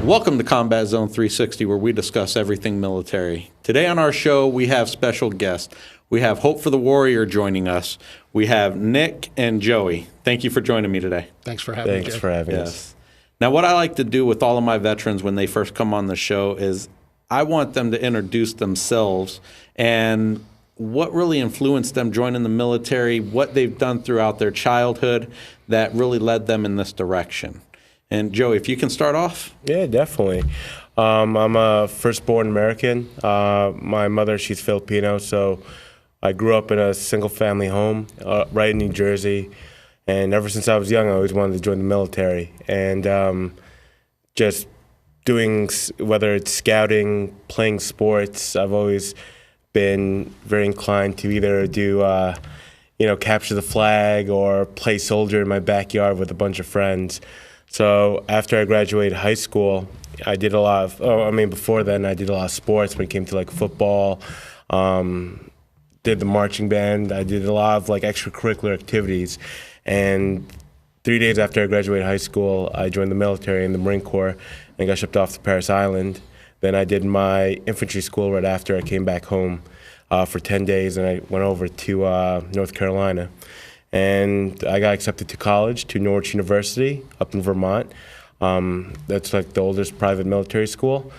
Welcome to Combat Zone 360, where we discuss everything military. Today on our show, we have special guests. We have Hope for the Warrior joining us. We have Nick and Joey. Thank you for joining me today. Thanks for having me. Thanks for having us. Now, what I like to do with all of my veterans when they first come on the show is I want them to introduce themselves and what really influenced them joining the military, what they've done throughout their childhood that really led them in this direction. And Joey, if you can start off. Yeah, definitely. I'm a firstborn American. My mother, she's Filipino, so I grew up in a single-family home right in New Jersey. And ever since I was young, I always wanted to join the military. And just doing, whether it's scouting, playing sports, I've always been very inclined to either do, capture the flag or play soldier in my backyard with a bunch of friends. So after I graduated high school, I did a lot of, before then I did a lot of sports when it came to like football, did the marching band, I did a lot of like extracurricular activities. And 3 days after I graduated high school, I joined the military in the Marine Corps and got shipped off to Paris Island. Then I did my infantry school right after I came back home for 10 days, and I went over to North Carolina. And I got accepted to college, to Norwich University up in Vermont. That's like the oldest private military school.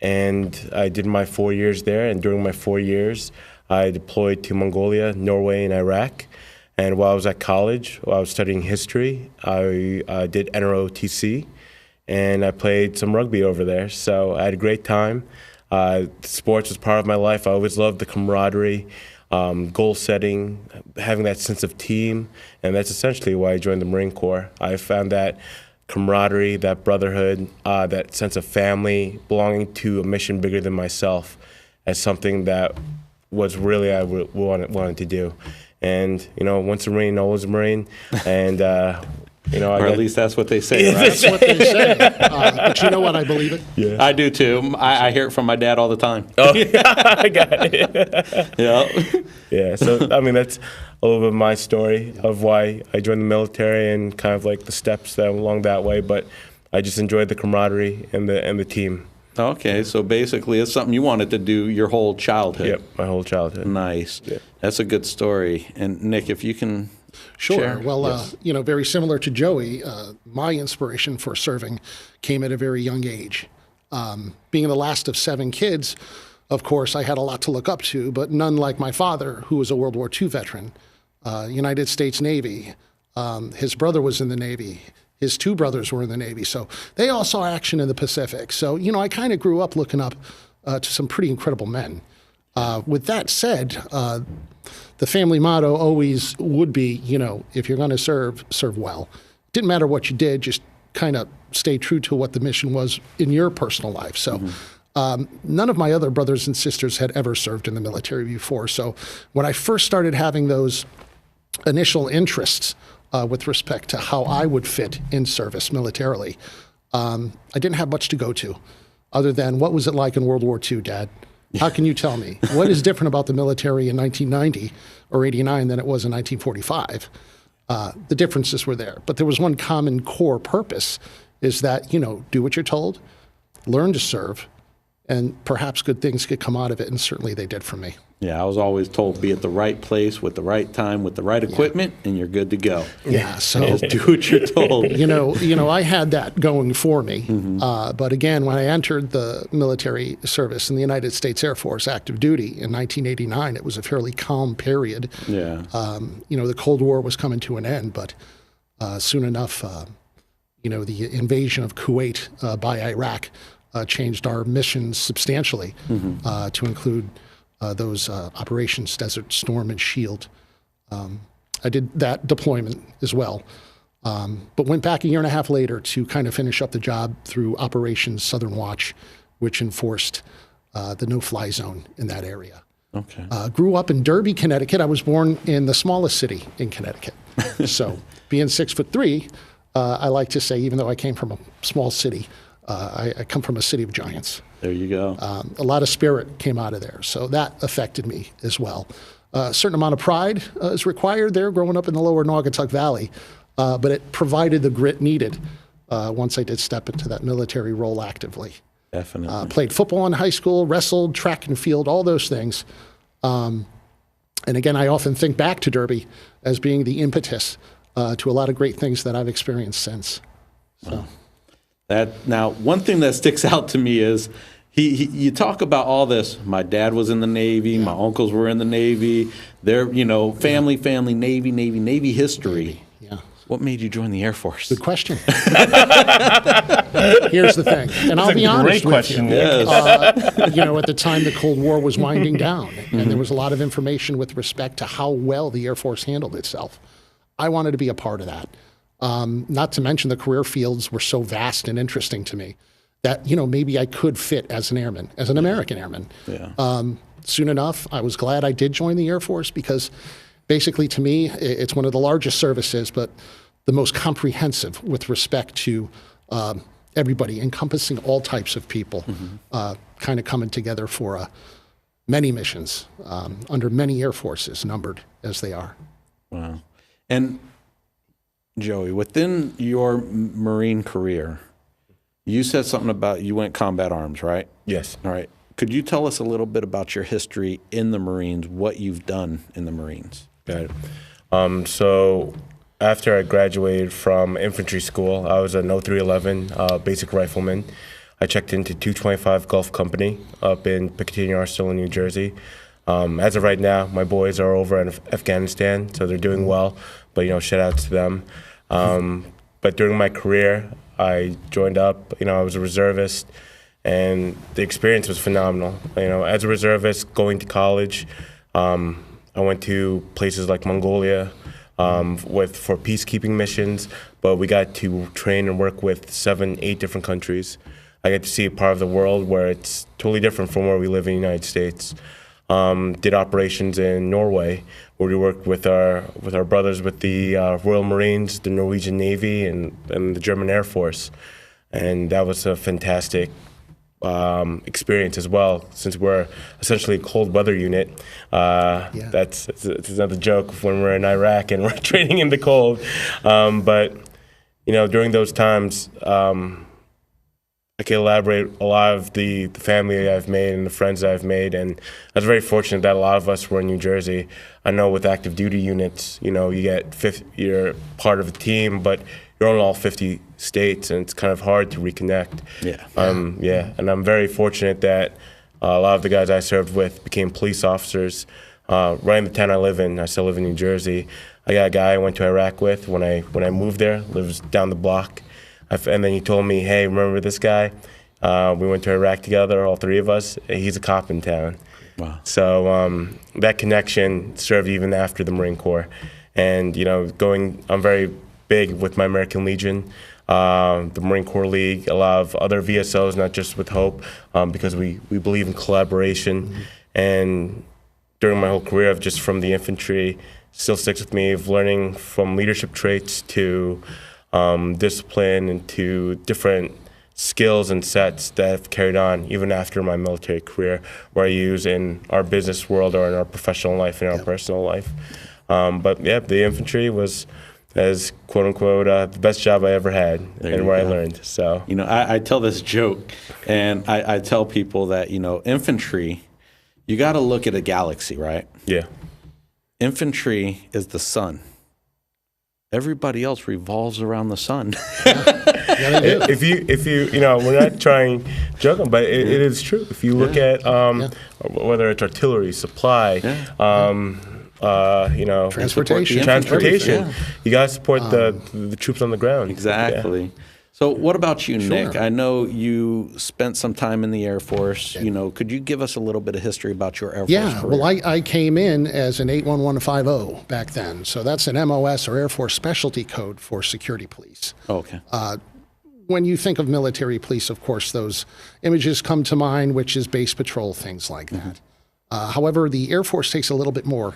And I did my 4 years there, and during my 4 years, I deployed to Mongolia, Norway, and Iraq. And while I was at college, while I was studying history, I did NROTC, and I played some rugby over there. So I had a great time. Sports was part of my life. I always loved the camaraderie. Goal setting, having that sense of team, and that's essentially why I joined the Marine Corps. I found that camaraderie, that brotherhood, that sense of family, belonging to a mission bigger than myself, as something that was really I wanted to do. And once a Marine, always a Marine, and or at least that's what they say, right? That's what they say. But you know what? I believe it. Yeah. I do too. I hear it from my dad all the time. Oh, I got it. Yeah. Yeah. So that's a little bit of my story of why I joined the military and kind of like the steps that along that way. But I just enjoyed the camaraderie and the team. Okay, so basically it's something you wanted to do your whole childhood. Yep, my whole childhood. Nice. Yep. That's a good story. And Nick, if you can. Sure. Share. Well, Yes. Very similar to Joey, my inspiration for serving came at a very young age. Being the last of 7 kids, of course, I had a lot to look up to, but none like my father, who was a World War II veteran, United States Navy. His brother was in the Navy. His 2 brothers were in the Navy. So they all saw action in the Pacific. So, I kind of grew up looking up to some pretty incredible men. With that said, the family motto always would be, if you're going to serve well. Didn't matter what you did, just kind of stay true to what the mission was in your personal life. So none of my other brothers and sisters had ever served in the military before. So when I first started having those initial interests with respect to how I would fit in service militarily, I didn't have much to go to other than what was it like in World War II, Dad? How can you tell me? What is different about the military in 1990 or 89 than it was in 1945? The differences were there. But there was one common core purpose, is that, do what you're told, learn to serve, and perhaps good things could come out of it, and certainly they did for me. Yeah, I was always told be at the right place with the right time with the right equipment, and you're good to go. Yeah, so just do what you're told. I had that going for me. But again, when I entered the military service in the United States Air Force active duty in 1989, it was a fairly calm period. Yeah. The Cold War was coming to an end, but soon enough, the invasion of Kuwait by Iraq changed our missions substantially to include those operations, Desert Storm and Shield. I did that deployment as well, but went back a year and a half later to kind of finish up the job through Operation Southern Watch, which enforced the no-fly zone in that area. Okay. Grew up in Derby, Connecticut. I was born in the smallest city in Connecticut. So being 6'3", I like to say, even though I came from a small city, I come from a city of giants. There you go. A lot of spirit came out of there, so that affected me as well. A certain amount of pride is required there growing up in the lower Naugatuck Valley, but it provided the grit needed once I did step into that military role actively. Definitely. Played football in high school, wrestled, track and field, all those things. And again, I often think back to Derby as being the impetus to a lot of great things that I've experienced since. So. Now, one thing that sticks out to me is you talk about all this. My dad was in the Navy. My uncles were in the Navy. They're, family, Navy history. Yeah. What made you join the Air Force? Good question. Here's the thing, and I'll be honest with you. Yes. At the time the Cold War was winding down, and there was a lot of information with respect to how well the Air Force handled itself. I wanted to be a part of that. Not to mention the career fields were so vast and interesting to me that, maybe I could fit as an airman, as an American airman. Yeah. Soon enough, I was glad I did join the Air Force because basically to me, it's one of the largest services, but the most comprehensive with respect to everybody, encompassing all types of people, kind of coming together for many missions under many air forces, numbered as they are. Wow. And Joey, within your Marine career, you said something about you went combat arms, right? Yes. All right. Could you tell us a little bit about your history in the Marines, what you've done in the Marines? Got it. So after I graduated from infantry school, I was an 0311 basic rifleman. I checked into 225 Gulf Company up in Picatinny Arsenal in New Jersey. As of right now, my boys are over in Afghanistan, so they're doing well, but, shout out to them. But during my career, I joined up, I was a reservist, and the experience was phenomenal. As a reservist, going to college, I went to places like Mongolia for peacekeeping missions, but we got to train and work with 7, 8 different countries. I get to see a part of the world where it's totally different from where we live in the United States. Did operations in Norway, where we worked with our brothers with the Royal Marines, the Norwegian Navy, and the German Air Force, and that was a fantastic experience as well. Since we're essentially a cold weather unit, that's it's another joke when we're in Iraq and we're training in the cold. But during those times, I can elaborate a lot of the family I've made and the friends I've made, and I was very fortunate that a lot of us were in New Jersey. I know with active duty units, you're part of a team, but you're in all 50 states, and it's kind of hard to reconnect. And I'm very fortunate that a lot of the guys I served with became police officers. Right in the town I live in, I still live in New Jersey. I got a guy I went to Iraq with when I moved there, lives down the block. And then he told me, hey, remember this guy? We went to Iraq together, all 3 of us. He's a cop in town. Wow. So that connection served even after the Marine Corps. And, I'm very big with my American Legion, the Marine Corps League, a lot of other VSOs, not just with Hope, because we believe in collaboration. And during my whole career, just from the infantry, still sticks with me, of learning from leadership traits to discipline and to different skills and sets that have carried on even after my military career, where I use in our business world or in our professional life and our personal life. But the infantry was, as quote unquote, the best job I ever had and where I learned. So I tell this joke, and I tell people that infantry, you got to look at a galaxy, right? Yeah. Infantry is the sun. Everybody else revolves around the sun. If you we're not trying joking, but it is true. If you look at whether it's artillery, supply, transportation, you got to support the troops on the ground. Exactly. Yeah. So what about you, Nick? I know you spent some time in the Air Force. Could you give us a little bit of history about your Air Force career? Well, I came in as an 81150 back then. So that's an MOS or Air Force specialty code for security police. Okay. When you think of military police, of course, those images come to mind, which is base patrol, things like that. However, the Air Force takes a little bit more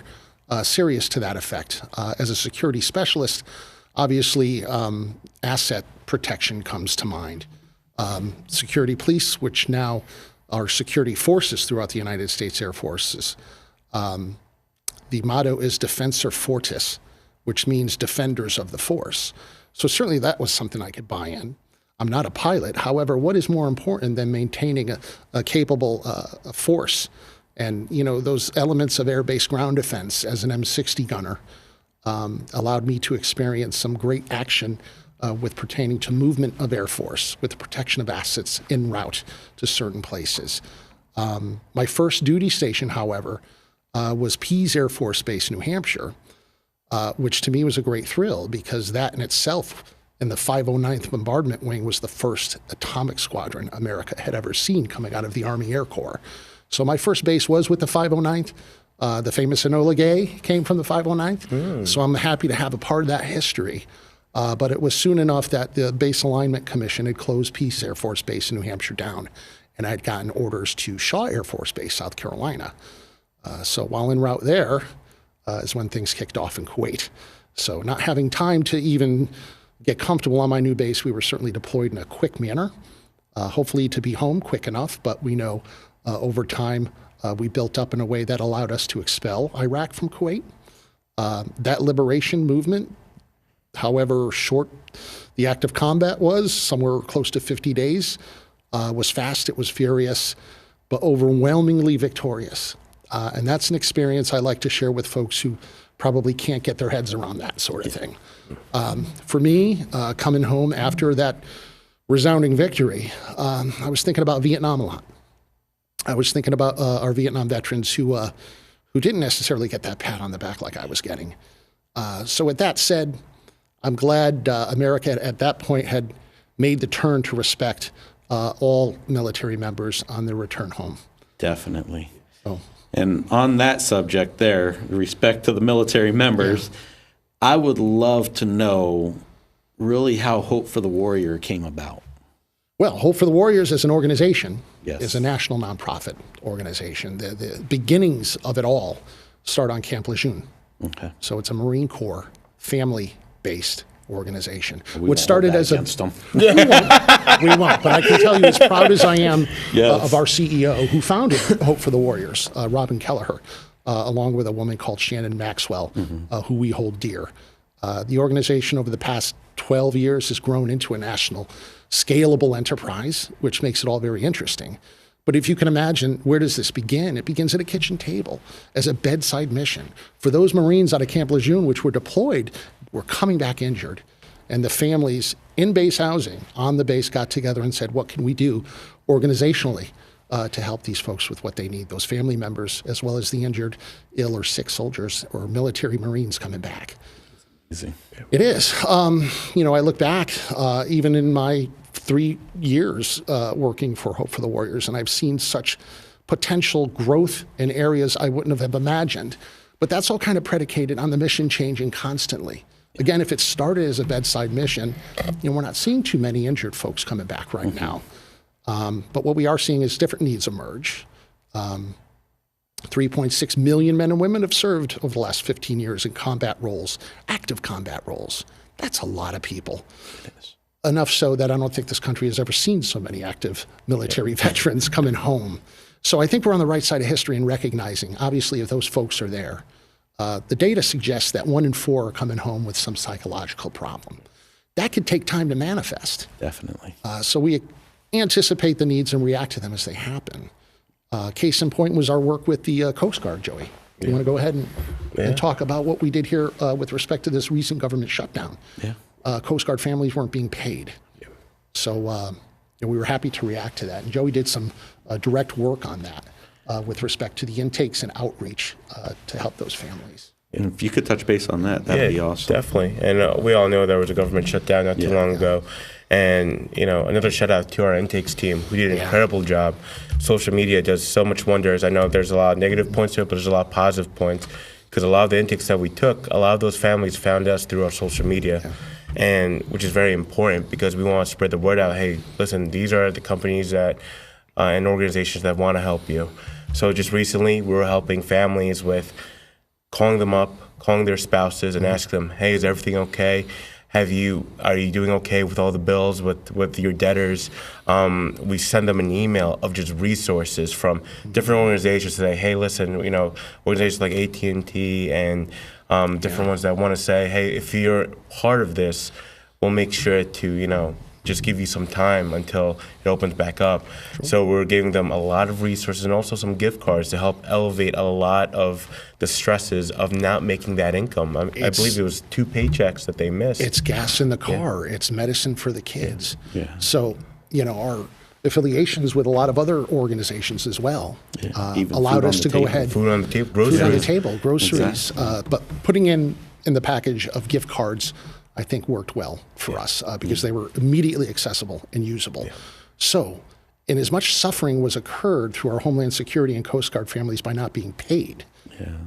serious to that effect. As a security specialist, obviously, asset protection comes to mind. Security police, which now are security forces throughout the United States Air Forces. The motto is Defensor Fortis, which means defenders of the force. So certainly that was something I could buy in. I'm not a pilot. However, what is more important than maintaining a capable force? And, those elements of air-based ground defense as an M60 gunner allowed me to experience some great action with pertaining to movement of Air Force, with the protection of assets en route to certain places. My first duty station, however, was Pease Air Force Base, New Hampshire, which to me was a great thrill because that in itself, in the 509th Bombardment Wing, was the first atomic squadron America had ever seen coming out of the Army Air Corps. So my first base was with the 509th. The famous Enola Gay came from the 509th. So I'm happy to have a part of that history. But it was soon enough that the Base Alignment Commission had closed Pease Air Force Base in New Hampshire down, and I had gotten orders to Shaw Air Force Base, South Carolina. So while en route there is when things kicked off in Kuwait. So not having time to even get comfortable on my new base, we were certainly deployed in a quick manner, hopefully to be home quick enough, but we know over time we built up in a way that allowed us to expel Iraq from Kuwait. That liberation movement, however short the active combat was, somewhere close to 50 days, was fast, it was furious, but overwhelmingly victorious. And that's an experience I like to share with folks who probably can't get their heads around that sort of thing. For me, coming home after that resounding victory, I was thinking about Vietnam a lot. I was thinking about our Vietnam veterans who didn't necessarily get that pat on the back like I was getting. So with that said, I'm glad America at that point had made the turn to respect all military members on their return home. Definitely. So. And on that subject there, respect to the military members, I would love to know really how Hope for the Warrior came about. Well, Hope for the Warriors as an organization Yes. is a national nonprofit organization. The beginnings of it all start on Camp Lejeune. Okay. So it's a Marine Corps family-based organization. We What started as against them. we won't, but I can tell you as proud as I am Yes. of our CEO who founded Hope for the Warriors, Robin Kelleher, along with a woman called Shannon Maxwell, who we hold dear. The organization over the past 12 years has grown into a national scalable enterprise, which makes it all very interesting. But if you can imagine, where does this begin? It begins at a kitchen table as a bedside mission. For those Marines out of Camp Lejeune, which were deployed, were coming back injured. And the families in base housing on the base got together and said, what can we do organizationally to help these folks with what they need, those family members, as well as the injured, ill, or sick soldiers or military Marines coming back. Easy. It is. I look back, even in my 3 years working for Hope for the Warriors, and I've seen such potential growth in areas I wouldn't have imagined. But that's all kind of predicated on the mission changing constantly. Again, if it started as a bedside mission, we're not seeing too many injured folks coming back right now. But what we are seeing is different needs emerge. 3.6 million men and women have served over the last 15 years in combat roles, active combat roles. That's a lot of people. It is. Enough so that I don't think this country has ever seen so many active military veterans coming home. So I think we're on the right side of history in recognizing, obviously, if those folks are there. The data suggests that 1 in 4 are coming home with some psychological problem. That could take time to manifest. Definitely. So we anticipate the needs and react to them as they happen. Case in point was our work with the Coast Guard, Joey. Do you want to go ahead and talk about what we did here with respect to this recent government shutdown? Yeah. Coast Guard families weren't being paid. So we were happy to react to that. And Joey did some direct work on that with respect to the intakes and outreach to help those families. And if you could touch base on that, that'd be awesome. Definitely. And we all know there was a government shutdown not too long ago. And, another shout out to our intakes team who did an incredible job. Social media does so much wonders. I know there's a lot of negative points to it, but there's a lot of positive points because a lot of the intakes that we took, a lot of those families found us through our social media. And which is very important because we want to spread the word out. Hey, listen, these are the companies that and organizations that want to help you. So just recently, we were helping families with calling them up, calling their spouses, and asking them, "Hey, is everything okay? Are you doing okay with all the bills with your debtors?" We send them an email of just resources from different organizations to say, "Hey, listen, organizations like AT&T and different ones that want to say, hey, if you're part of this, we'll make sure to just give you some time until it opens back up. So we're giving them a lot of resources and also some gift cards to help elevate a lot of the stresses of not making that income. I believe it was 2 paychecks that they missed. It's gas in the car. Yeah. It's medicine for the kids. Yeah. So, our affiliations with a lot of other organizations as well allowed us to go ahead. Food on the table, groceries. Food on the table, groceries. Exactly. But putting in the package of gift cards, I think worked well for us because they were immediately accessible and usable. Yeah. So, in as much suffering was occurred through our Homeland Security and Coast Guard families by not being paid,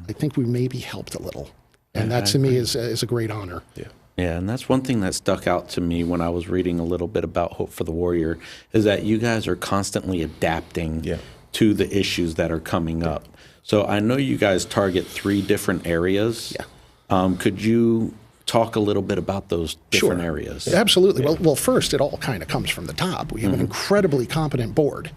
I think we maybe helped a little. And that to me is a great honor. Yeah. Yeah, and that's one thing that stuck out to me when I was reading a little bit about Hope for the Warrior is that you guys are constantly adapting to the issues that are coming up. So I know you guys target 3 different areas. Yeah. Could you talk a little bit about those different areas? Absolutely. Yeah. Well, first, it all kind of comes from the top. We have an incredibly competent board,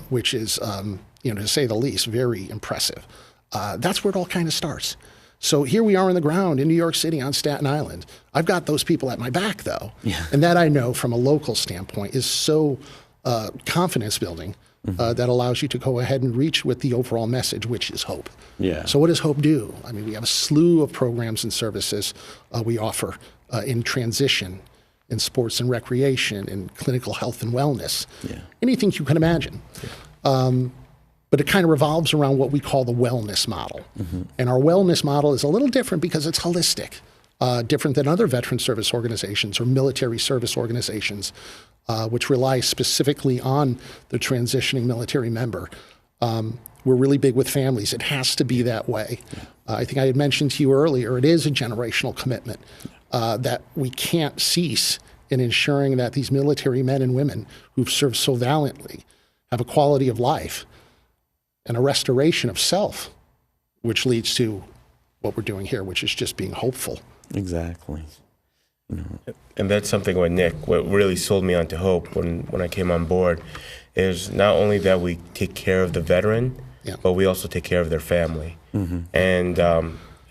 which is, to say the least, very impressive. That's where it all kind of starts. So here we are on the ground in New York City on Staten Island. I've got those people at my back, though. Yeah. And that I know from a local standpoint is so confidence building that allows you to go ahead and reach with the overall message, which is hope. Yeah. So what does hope do? I mean, we have a slew of programs and services we offer in transition, in sports and recreation, in clinical health and wellness, anything you can imagine. Yeah. But it kind of revolves around what we call the wellness model. And our wellness model is a little different because it's holistic, different than other veteran service organizations or military service organizations, which rely specifically on the transitioning military member. We're really big with families. It has to be that way. I think I had mentioned to you earlier, it is a generational commitment that we can't cease in ensuring that these military men and women who've served so valiantly have a quality of life and a restoration of self, which leads to what we're doing here, which is just being hopeful. Exactly. And that's something with Nick, what really sold me onto hope when I came on board is not only that we take care of the veteran, but we also take care of their family. And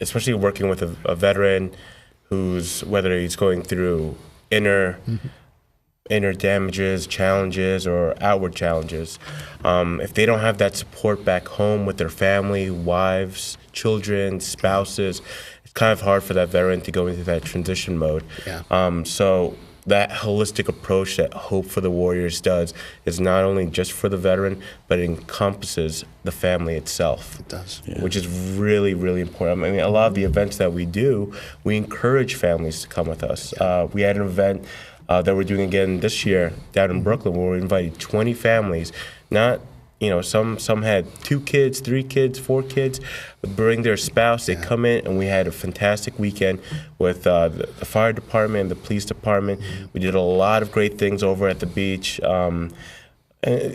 especially working with a veteran who's, whether he's going through inner damages, challenges, or outward challenges. If they don't have that support back home with their family, wives, children, spouses, it's kind of hard for that veteran to go into that transition mode. Yeah. So that holistic approach that Hope for the Warriors does is not only just for the veteran, but it encompasses the family itself. It does. Which is really, really important. I mean, a lot of the events that we do, we encourage families to come with us. We had an event that we're doing again this year down in Brooklyn, where we invited 20 families. Not, some had 2 kids, 3 kids, 4 kids, bring their spouse. They come in, and we had a fantastic weekend with the fire department, the police department. We did a lot of great things over at the beach. And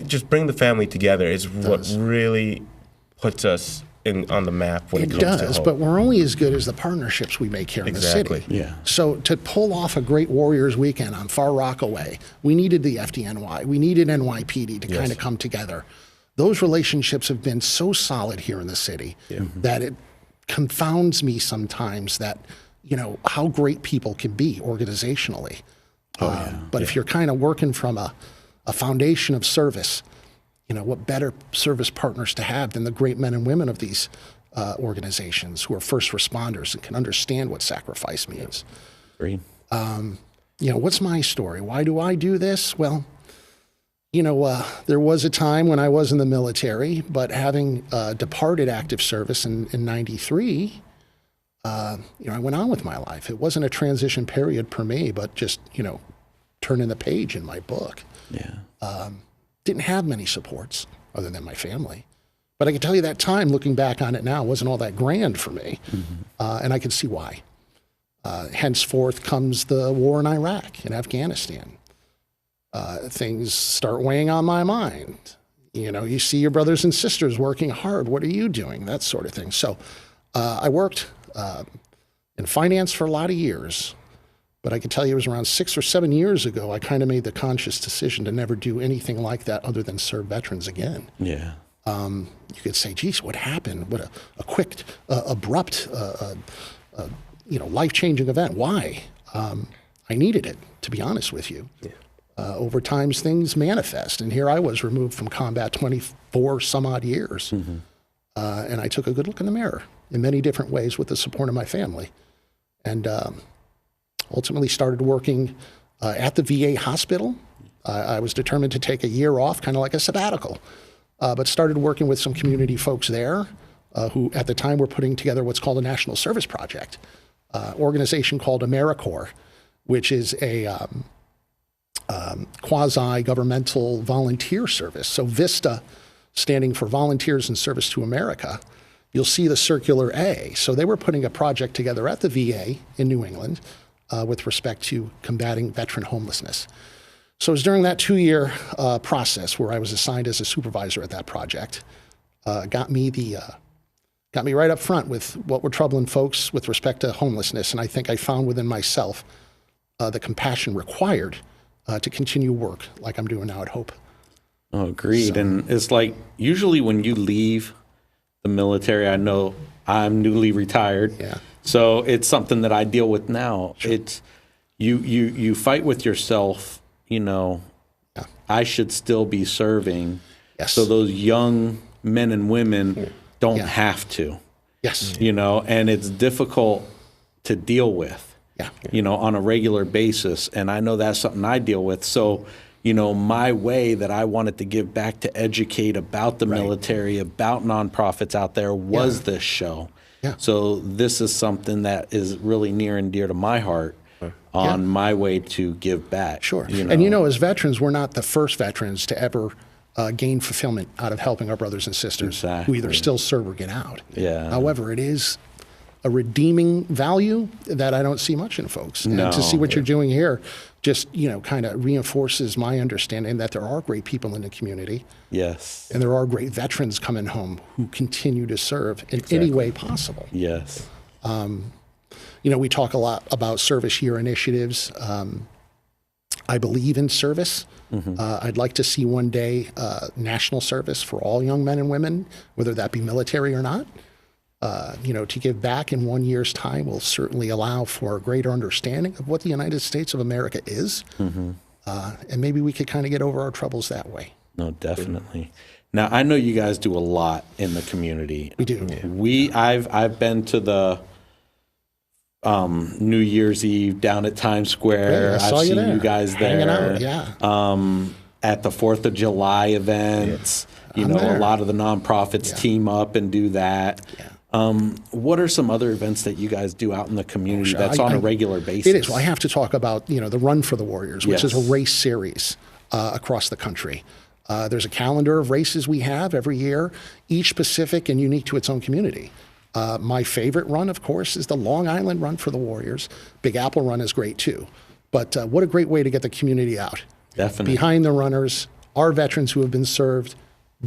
just bring the family together is what really puts us on the map when it comes to hope. It does, but we're only as good as the partnerships we make here in the city. Yeah. So to pull off a great Warriors weekend on Far Rockaway, we needed the FDNY, we needed NYPD to kind of come together. Those relationships have been so solid here in the city that it confounds me sometimes that, how great people can be organizationally. But if you're kind of working from a foundation of service, what better service partners to have than the great men and women of these organizations who are first responders and can understand what sacrifice means. Great. What's my story? Why do I do this? Well, there was a time when I was in the military, but having departed active service in 93, I went on with my life. It wasn't a transition period for me, but just, turning the page in my book. Yeah. Didn't have many supports other than my family. But I can tell you that time, looking back on it now, wasn't all that grand for me. And I can see why. Henceforth comes the war in Iraq and Afghanistan. Things start weighing on my mind. You see your brothers and sisters working hard. What are you doing? That sort of thing. So I worked in finance for a lot of years. But I can tell you it was around 6 or 7 years ago, I kind of made the conscious decision to never do anything like that other than serve veterans again. Yeah. You could say, geez, what happened? What a quick, abrupt, life-changing event. Why? I I needed it, to be honest with you. Yeah. Over times, things manifest. And here I was removed from combat 24 some odd years. And I took a good look in the mirror in many different ways with the support of my family. And ultimately started working at the VA hospital. I was determined to take a year off, kind of like a sabbatical, but started working with some community folks there who at the time were putting together what's called a National Service Project, organization called AmeriCorps, which is a quasi-governmental volunteer service. So VISTA, standing for Volunteers in Service to America, you'll see the circular A. So they were putting a project together at the VA in New England with respect to combating veteran homelessness. So it was during that 2-year process where I was assigned as a supervisor at that project, got me right up front with what were troubling folks with respect to homelessness. And I think I found within myself the compassion required to continue work like I'm doing now at Hope. Oh, agreed. So, and it's like usually when you leave the military, I know I'm newly retired. Yeah. So it's something that I deal with now. Sure. It's you fight with yourself, I should still be serving. Yes. So those young men and women don't have to. Yes. And it's difficult to deal with. Yeah. On a regular basis. And I know that's something I deal with. So, my way that I wanted to give back to educate about the military, about nonprofits out there was this show. Yeah. So this is something that is really near and dear to my heart on my way to give back. Sure. And as veterans, we're not the first veterans to ever gain fulfillment out of helping our brothers and sisters who either still serve or get out. Yeah. However, it is a redeeming value that I don't see much in folks. And to see what you're doing here just, kind of reinforces my understanding that there are great people in the community. Yes. And there are great veterans coming home who continue to serve in any way possible. Yes. We talk a lot about service year initiatives. I believe in service. I'd like to see one day national service for all young men and women, whether that be military or not. To give back in 1 year's time will certainly allow for a greater understanding of what the United States of America is. And maybe we could kind of get over our troubles that way. No, definitely. Now, I know you guys do a lot in the community. We do. I've been to the New Year's Eve down at Times Square. I've seen you guys there. Hanging out, at the 4th of July events. A lot of the nonprofits team up and do that. What are some other events that you guys do out in the community that's on a regular basis? It is. Well, I have to talk about, the Run for the Warriors, which is a race series across the country. There's a calendar of races we have every year, each specific and unique to its own community. My favorite run, of course, is the Long Island Run for the Warriors. Big Apple Run is great, too. But what a great way to get the community out. Definitely. Behind the runners are veterans who have been served,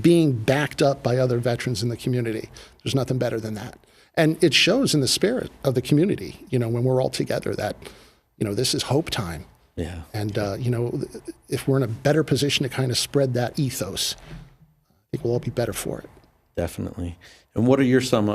being backed up by other veterans in the community. There's nothing better than that. And it shows in the spirit of the community, when we're all together that, this is hope time. Yeah. And, if we're in a better position to kind of spread that ethos, I think we'll all be better for it. Definitely. And what are some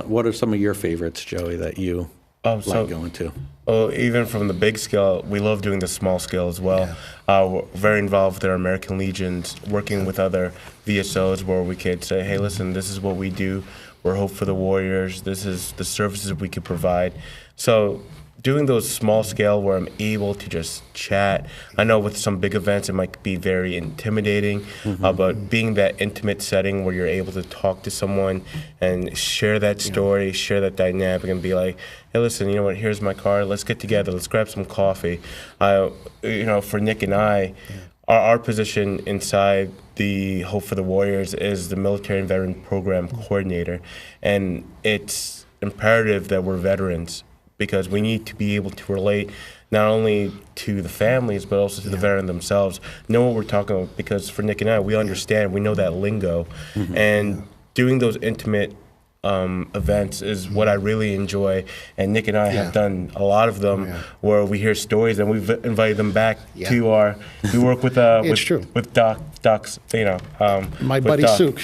of your favorites, Joey, that you like going to? Oh, even from the big scale, we love doing the small scale as well. We're very involved with our American Legions, working with other VSOs where we could say, hey, listen, this is what we do. We're Hope for the Warriors. This is the services we could provide. So doing those small scale where I'm able to just chat. I know with some big events it might be very intimidating, but being that intimate setting where you're able to talk to someone and share that story, share that dynamic, and be like, hey, listen, you know what? Here's my card. Let's get together. Let's grab some coffee. For Nick and I, our position inside the Hope for the Warriors is the Military and Veteran Program Coordinator, and it's imperative that we're veterans, because we need to be able to relate not only to the families, but also to the veteran themselves, know what we're talking about, because for Nick and I, we understand, we know that lingo, and doing those intimate events is what I really enjoy, and Nick and I have done a lot of them where we hear stories and we've invited them back to our, we work with with Doc's, my buddy Doc. Suk.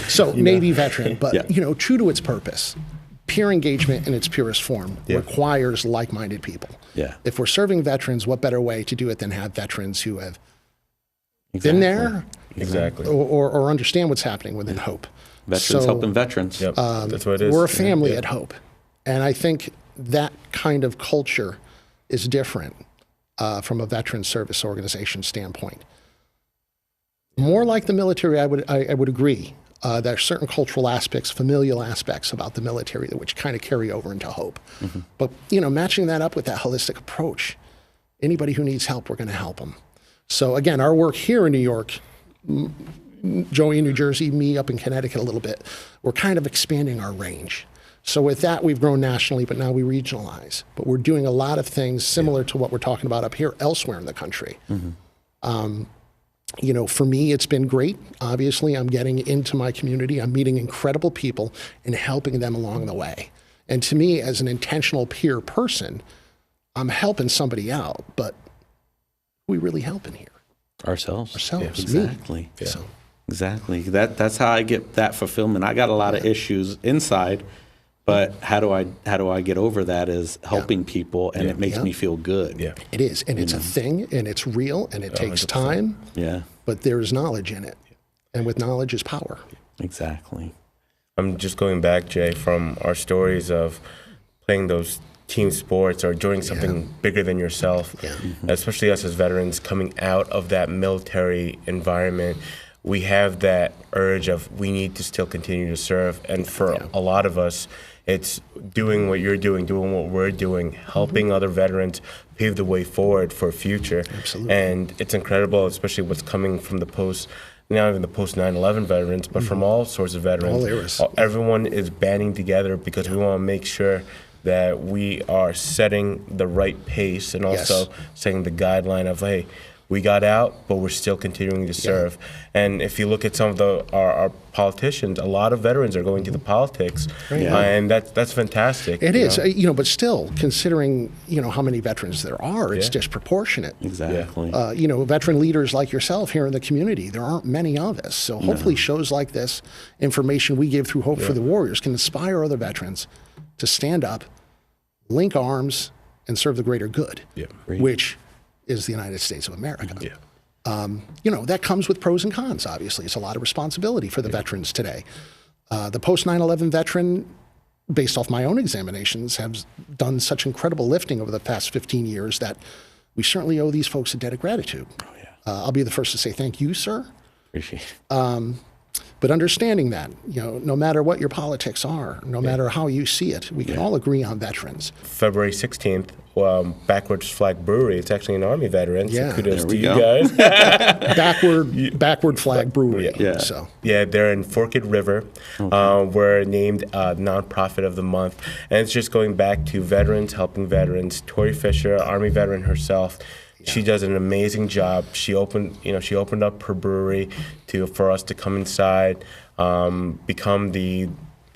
So Navy veteran, but true to its purpose. Peer engagement in its purest form requires like-minded people. Yeah. If we're serving veterans, what better way to do it than have veterans who have Exactly. been there Exactly. or understand what's happening within Hope. Veterans So, helping veterans. Yep. That's what it is. We're a family Yeah. at Hope. And I think that kind of culture is different from a veteran service organization standpoint. More like the military, I would agree. There are certain cultural aspects, familial aspects about the military which kind of carry over into Hope. Mm-hmm. But, you know, matching that up with that holistic approach, anybody who needs help, we're going to help them. So again, our work here in New York, Joey in New Jersey, me up in Connecticut a little bit, we're kind of expanding our range. So with that, we've grown nationally, but now we regionalize. But we're doing a lot of things similar to what we're talking about up here elsewhere in the country. You know, for me, it's been great. Obviously, I'm getting into my community. I'm meeting incredible people and helping them along the way. And to me, as an intentional peer person, I'm helping somebody out, but who are we really helping here? Ourselves. Ourselves, Exactly. me. So, Exactly. That's how I get that fulfillment. I got a lot of issues inside, but how do I get over that is helping people, and it makes me feel good. Yeah. it is. And it's a thing, and it's real, and it takes 100%. time, Yeah. but there's knowledge in it. And with knowledge is power. Exactly. I'm just going back, Jay, from our stories of playing those team sports or doing something bigger than yourself, especially us as veterans coming out of that military environment. We have that urge of we need to still continue to serve. And for a lot of us, it's doing what you're doing what we're doing, helping other veterans pave the way forward for a future. Absolutely. And it's incredible, especially what's coming from the not even the post 9/11 veterans, but from all sorts of veterans. All eras. Everyone is banding together because we want to make sure that we are setting the right pace and also setting the guideline of, hey, we got out, but we're still continuing to serve. And if you look at some of our politicians, a lot of veterans are going to the politics, and that's fantastic. It is, you know, but still, considering, you know, how many veterans there are, it's disproportionate. Exactly. You know, veteran leaders like yourself here in the community, there aren't many of us. So hopefully shows like this, information we give through Hope for the Warriors, can inspire other veterans to stand up, link arms, and serve the greater good, which is the United States of America. You know, that comes with pros and cons, obviously. It's a lot of responsibility for the veterans today. The post 9/11 veteran, based off my own examinations, have done such incredible lifting over the past 15 years that we certainly owe these folks a debt of gratitude. I'll be the first to say thank you, sir. Appreciate it. But understanding that, you know, no matter what your politics are, no matter how you see it, we can all agree on veterans. February 16th, Backwards Flag Brewery. It's actually an Army veteran. So kudos There to we you go. guys. Backward Flag Brewery. So Yeah, they're in Forked River. We're named Nonprofit of the Month. And it's just going back to veterans, helping veterans. Tori Fisher, Army veteran herself, she does an amazing job. She opened up her brewery for us to come inside, become the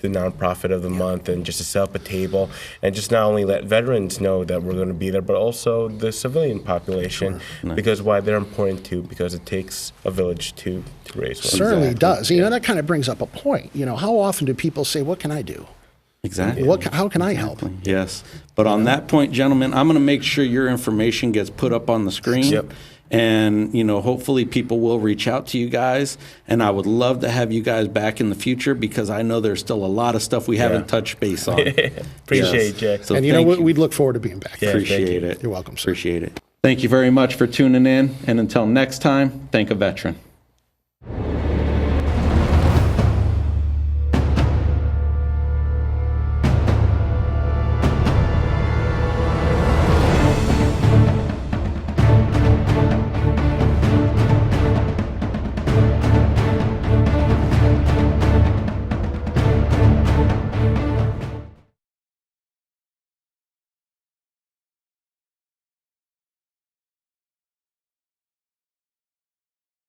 nonprofit of the month, and just to set up a table and just not only let veterans know that we're going to be there, but also the civilian population, because why they're important too, because it takes a village to raise one. certainly does. You know, that kind of brings up a point. You know, how often do people say, "What can I do? Exactly. How can I help?" Yes. But on that point, gentlemen, I'm going to make sure your information gets put up on the screen. Yep. And, you know, hopefully people will reach out to you guys. And I would love to have you guys back in the future, because I know there's still a lot of stuff we haven't touched base on. Appreciate it, Jay. So And you know thank what? We'd look forward to being back. Yeah. Appreciate thank you. it. You're welcome, sir. Appreciate it. Thank you very much for tuning in. And until next time, thank a veteran.